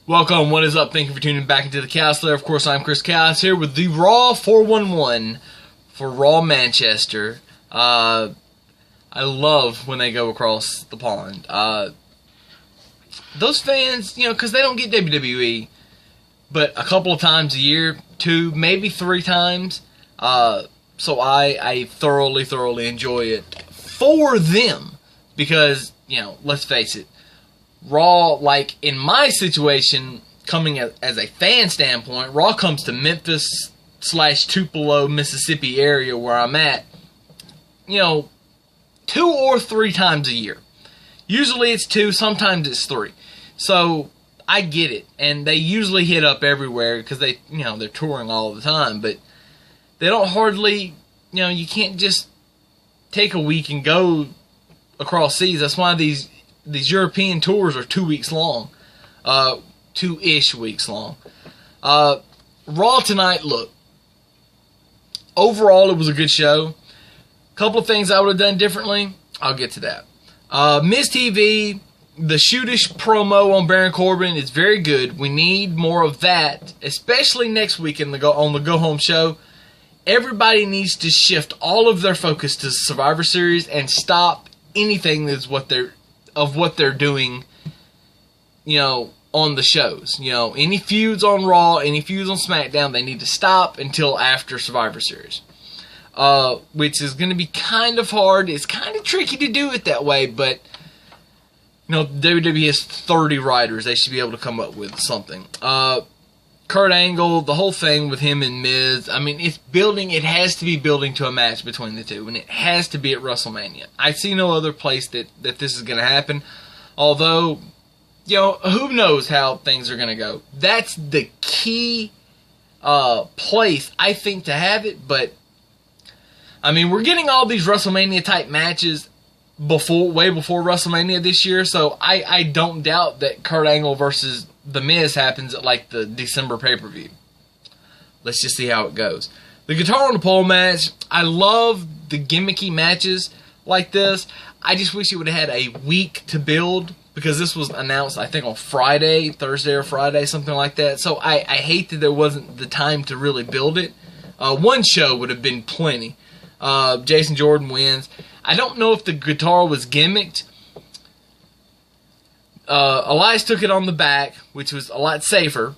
Welcome, what is up? Thank you for tuning back into the Chaos Lair. Of course, I'm Chris Chaos here with the Raw 411 for Raw Manchester. I love when they go across the pond. Those fans, because they don't get WWE, but a couple of times a year, 2, maybe 3 times. So I thoroughly enjoy it for them because, let's face it, Raw, like in my situation, coming as a fan standpoint, Raw comes to Memphis / Tupelo, Mississippi area where I'm at, 2 or 3 times a year. Usually it's 2, sometimes it's 3. So I get it, and they usually hit up everywhere because they're touring all the time, but they don't hardly, you can't just take a week and go across seas. That's why these European tours are 2 weeks long. 2-ish weeks long. Raw tonight, look. Overall, it was a good show. Couple of things I would have done differently. I'll get to that. Miz TV, the shootish promo on Baron Corbin is very good. We need more of that, especially next week on the Go Home show. Everybody needs to shift all of their focus to Survivor Series and stop anything that's what they're doing, on the shows. Any feuds on Raw, any feuds on SmackDown, they need to stop until after Survivor Series. Which is going to be kind of hard. It's kind of tricky to do it that way, but, WWE has 30 writers. They should be able to come up with something. Kurt Angle, the whole thing with him and Miz, it has to be building to a match between the two, and it has to be at WrestleMania. I see no other place that this is going to happen, although, who knows how things are going to go. That's the key place, I think, to have it, but, we're getting all these WrestleMania-type matches way before WrestleMania this year, so I don't doubt that Kurt Angle versus The Miz happens at like the December pay-per-view. Let's just see how it goes. The Guitar on the Pole match, I love the gimmicky matches like this. I just wish it would have had a week to build because this was announced, I think, on Thursday or Friday, something like that. So I hate that there wasn't the time to really build it. One show would have been plenty. Jason Jordan wins. I don't know if the guitar was gimmicked. Elias took it on the back, which was a lot safer,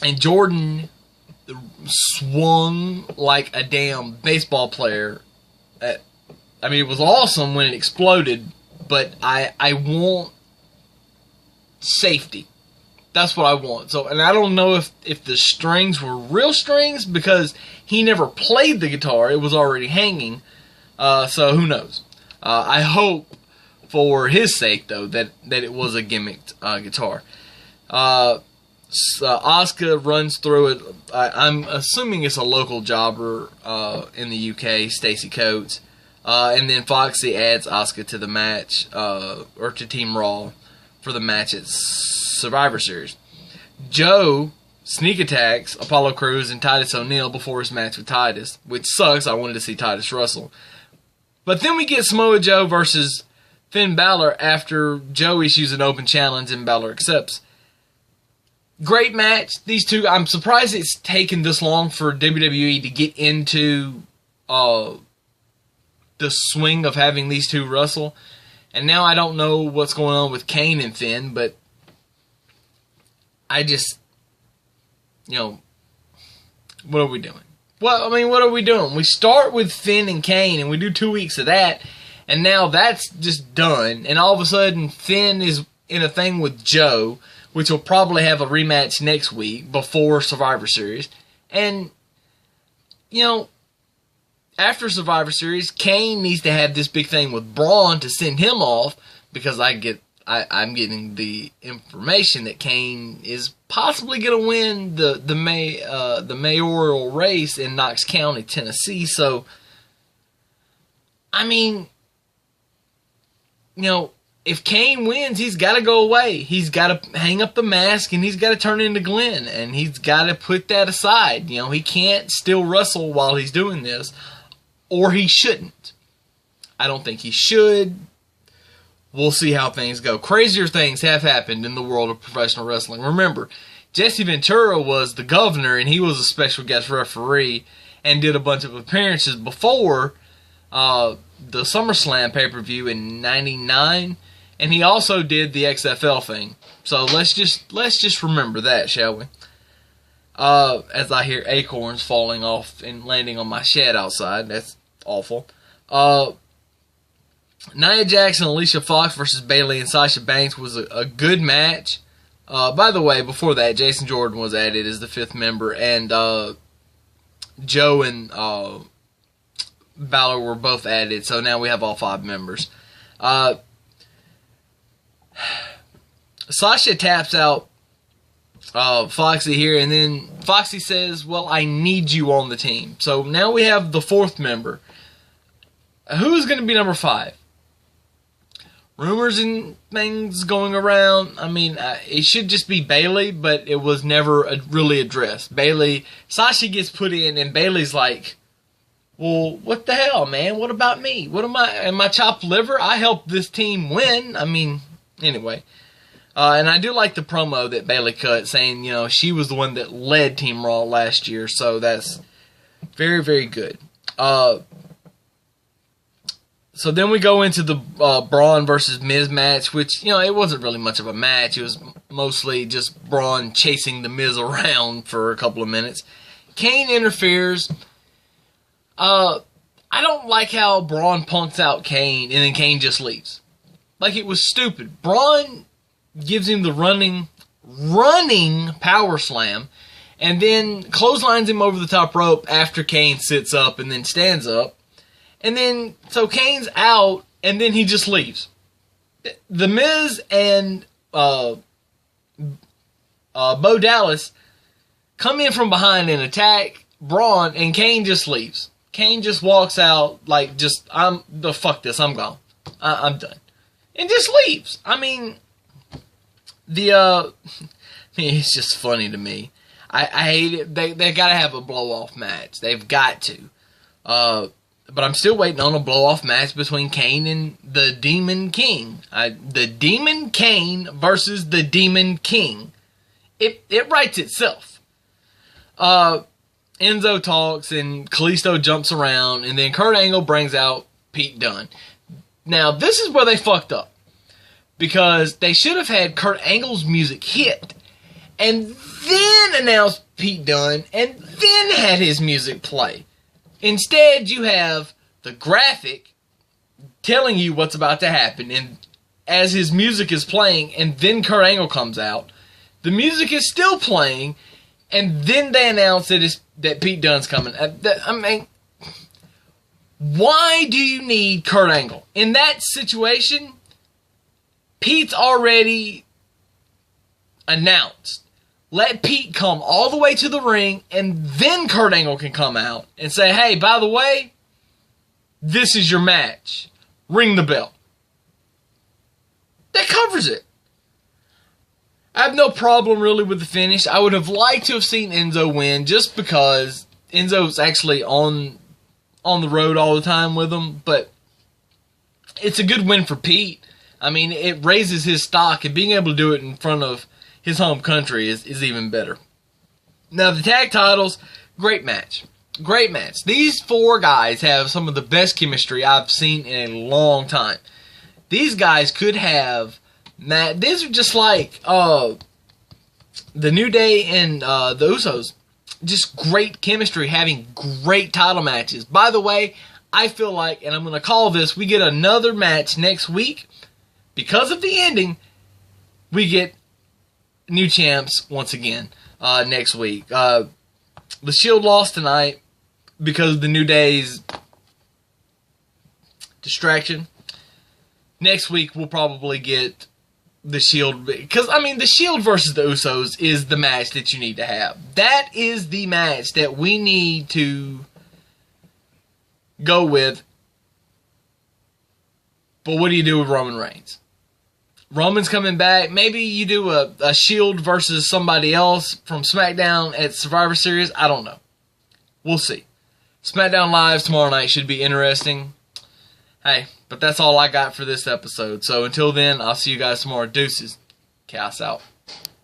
and Jordan swung like a damn baseball player. It was awesome when it exploded, but I want safety. That's what I want. So, and I don't know if the strings were real strings because he never played the guitar. It was already hanging. So who knows? I hope, for his sake, though, that it was a gimmicked guitar. Asuka runs through it. I'm assuming it's a local jobber in the UK, Stacey Coates. And then Foxy adds Asuka to the match, or to Team Raw, for the match at Survivor Series. Joe sneak attacks Apollo Crews and Titus O'Neil before his match with Titus, which sucks. I wanted to see Titus wrestle. But then we get Samoa Joe versus Finn Balor after Joe issues an open challenge and Balor accepts. Great match. These two, I'm surprised it's taken this long for WWE to get into the swing of having these two wrestle. And now I don't know what's going on with Kane and Finn, but I just, what are we doing? Well, what are we doing? We start with Finn and Kane, and we do 2 weeks of that, and now that's just done, and all of a sudden Finn is in a thing with Joe, which will probably have a rematch next week before Survivor Series, and, after Survivor Series, Kane needs to have this big thing with Braun to send him off, because I'm getting the information that Kane is possibly going to win the mayoral race in Knox County, Tennessee. So, if Kane wins, he's got to go away. He's got to hang up the mask, and he's got to turn into Glenn, and he's got to put that aside. He can't still wrestle while he's doing this, or he shouldn't. I don't think he should. we'll see how things go. Crazier things have happened in the world of professional wrestling. Remember, Jesse Ventura was the governor, and he was a special guest referee and did a bunch of appearances before the SummerSlam pay-per-view in '99, and he also did the XFL thing. So let's just remember that, shall we? As I hear acorns falling off and landing on my shed outside. That's awful. Nia Jax and Alicia Fox versus Bayley and Sasha Banks was a good match. By the way, before that, Jason Jordan was added as the 5th member, and Joe and Balor were both added, so now we have all 5 members. Sasha taps out Foxy here, and then Foxy says, well, I need you on the team. So now we have the 4th member. Who's going to be number 5? Rumors and things going around. I mean, it should just be Bayley, but it was never really addressed. Sasha gets put in, and Bayley's like, well, what the hell, man? What about me? Am I chopped liver? I helped this team win. I mean, anyway. And I do like the promo that Bayley cut saying, she was the one that led Team Raw last year. So that's very, very good. So then we go into the Braun versus Miz match, which, it wasn't really much of a match. It was mostly just Braun chasing the Miz around for a couple of minutes. Kane interferes. I don't like how Braun punks out Kane and then Kane just leaves. Like, it was stupid. Braun gives him the running power slam and then clotheslines him over the top rope after Kane sits up and then stands up. And then, so Kane's out, and then he just leaves. The Miz and Bo Dallas come in from behind and attack Braun, and Kane just leaves. Kane just walks out like, fuck this, I'm gone. I'm done. And just leaves. I mean, it's just funny to me. I hate it. They gotta have a blow-off match. They've got to. But I'm still waiting on a blow-off match between Kane and the Demon King. The Demon Kane versus the Demon King. It writes itself. Enzo talks and Kalisto jumps around, and then Kurt Angle brings out Pete Dunne. Now, this is where they fucked up. Because they should have had Kurt Angle's music hit, and then announced Pete Dunne, and then had his music play. Instead, you have the graphic telling you what's about to happen, and as his music is playing, and then Kurt Angle comes out, the music is still playing, and then they announce that Pete Dunne's coming. I mean, why do you need Kurt Angle? In that situation, Pete's already announced. Let Pete come all the way to the ring, and then Kurt Angle can come out and say, hey, by the way, this is your match. Ring the bell. That covers it. I have no problem really with the finish. I would have liked to have seen Enzo win just because Enzo's actually on the road all the time with him, but it's a good win for Pete. I mean, it raises his stock, and being able to do it in front of his home country is even better. Now, the tag titles, great match. Great match. These 4 guys have some of the best chemistry I've seen in a long time. These guys could have... These are just like the New Day and the Usos. Just great chemistry, having great title matches. By the way, I feel like, and I'm going to call this, we get another match next week. Because of the ending, we get new champs once again next week. The Shield lost tonight because of the New Day's distraction. Next week we'll probably get the Shield, because I mean the Shield versus the Usos is the match that you need to have. That is the match that we need to go with. But what do you do with Roman Reigns? Roman's coming back. Maybe you do a Shield versus somebody else from SmackDown at Survivor Series. I don't know. We'll see. SmackDown Live tomorrow night should be interesting. Hey, But that's all I got for this episode. So until then, I'll see you guys tomorrow. Deuces. Chaos out.